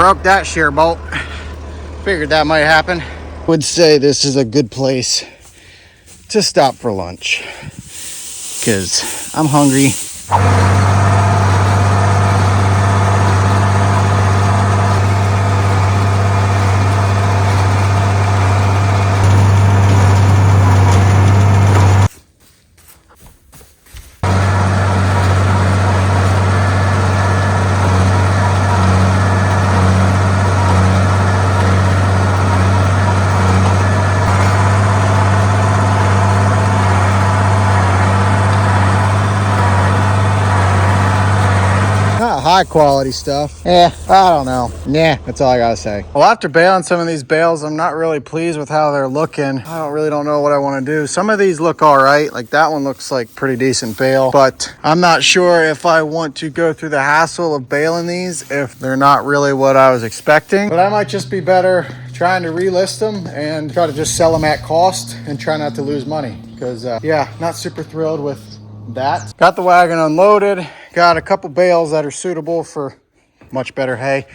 Broke that shear bolt. Figured that might happen. Would say this is a good place to stop for lunch because I'm hungry. High quality stuff. Yeah, I don't know. Yeah, that's all I gotta say. Well, after baling some of these bales, I'm not really pleased with how they're looking. I don't know what I want to do. Some of these look all right. Like that one looks like pretty decent bale, but I'm not sure if I want to go through the hassle of baling these if they're not really what I was expecting. But I might just be better trying to relist them and try to just sell them at cost and try not to lose money. Because yeah, not super thrilled with that. Got the wagon unloaded. Got a couple bales that are suitable for much better hay.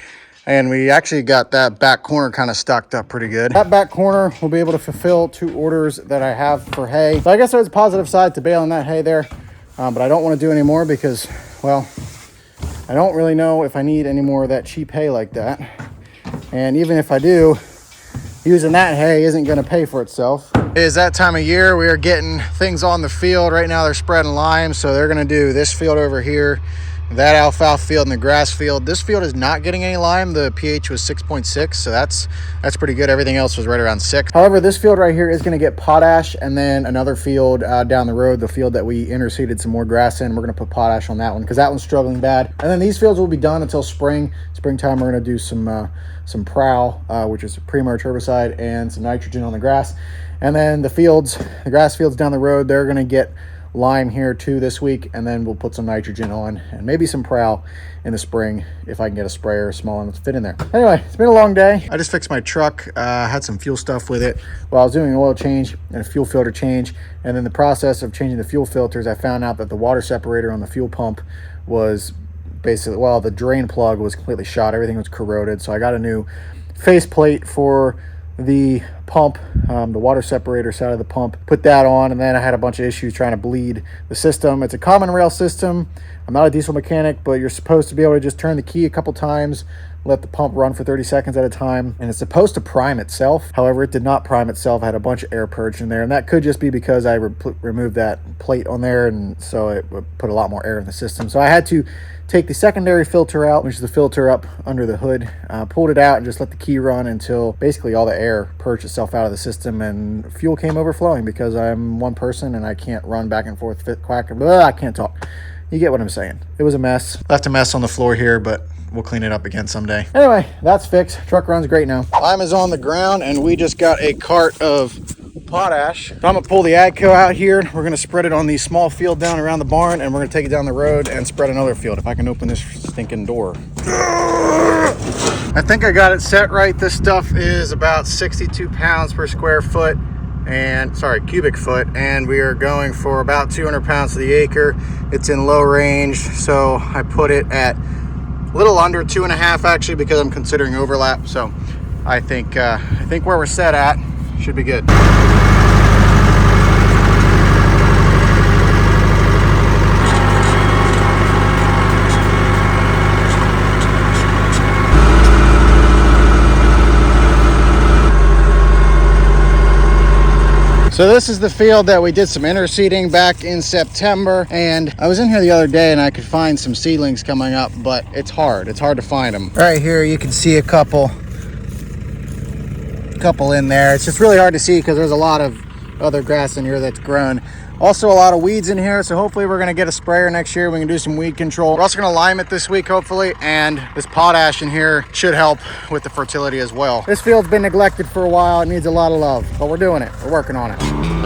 And we actually got that back corner kind of stocked up pretty good. That back corner will be able to fulfill 2 orders that I have for hay. So I guess there's a positive side to baling that hay there. But I don't want to do any more because, well, I don't really know if I need any more of that cheap hay like that. And even if I do, using that hay isn't going to pay for itself. It is that time of year. We are getting things on the field. Right now they're spreading lime, so they're going to do this field over here, that alfalfa field, and the grass field. This field is not getting any lime. The pH was 6.6, so that's pretty good. Everything else was right around 6. However, this field right here is going to get potash, and then another field down the road, the field that we interseeded some more grass in, we're going to put potash on that one because that one's struggling bad. And then these fields will be done until spring. Springtime, we're going to do some prowl, which is pre-emerge herbicide, and some nitrogen on the grass. And then the grass fields down the road, they're going to get lime here too this week, and then we'll put some nitrogen on and maybe some prowl in the spring if I can get a sprayer small enough to fit in there. Anyway, it's been a long day. I just fixed my truck. Had some fuel stuff with it while I was doing an oil change and a fuel filter change. And then the process of changing the fuel filters, I found out that the water separator on the fuel pump was basically, well, the drain plug was completely shot. Everything was corroded. So I got a new faceplate for the pump, the water separator side of the pump, put that on, and then I had a bunch of issues trying to bleed the system. It's a common rail system. I'm not a diesel mechanic, but you're supposed to be able to just turn the key a couple times, let the pump run for 30 seconds at a time, and it's supposed to prime itself. However, it did not prime itself. I had a bunch of air purged in there, and that could just be because I removed that plate on there, and so it would put a lot more air in the system. So I had to take the secondary filter out, which is the filter up under the hood, pulled it out and just let the key run until basically all the air purged itself out of the system and fuel came overflowing because I'm one person and I can't run back and forth, I can't talk. You get what I'm saying. It was a mess. Left a mess on the floor here, but we'll clean it up again someday. Anyway, that's fixed. Truck runs great now. Lime is on the ground and we just got a cart of potash. So I'm gonna pull the AGCO out here. We're gonna spread it on the small field down around the barn, and we're gonna take it down the road and spread another field. If I can open this stinking door. I think I got it set right. This stuff is about 62 pounds per square foot, and cubic foot, and we are going for about 200 pounds to the acre. It's in low range, so I put it at a little under 2.5 actually, because I'm considering overlap. So I think where we're set at should be good. So this is the field that we did some interseeding back in September, and I was in here the other day and I could find some seedlings coming up, but it's hard to find them. Right here you can see a couple in there. It's just really hard to see because there's a lot of other grass in here that's grown. Also a lot of weeds in here, so hopefully we're gonna get a sprayer next year. We can do some weed control. We're also gonna lime it this week hopefully, and this potash in here should help with the fertility as well. This field's been neglected for a while. It needs a lot of love, but we're doing it. We're working on it.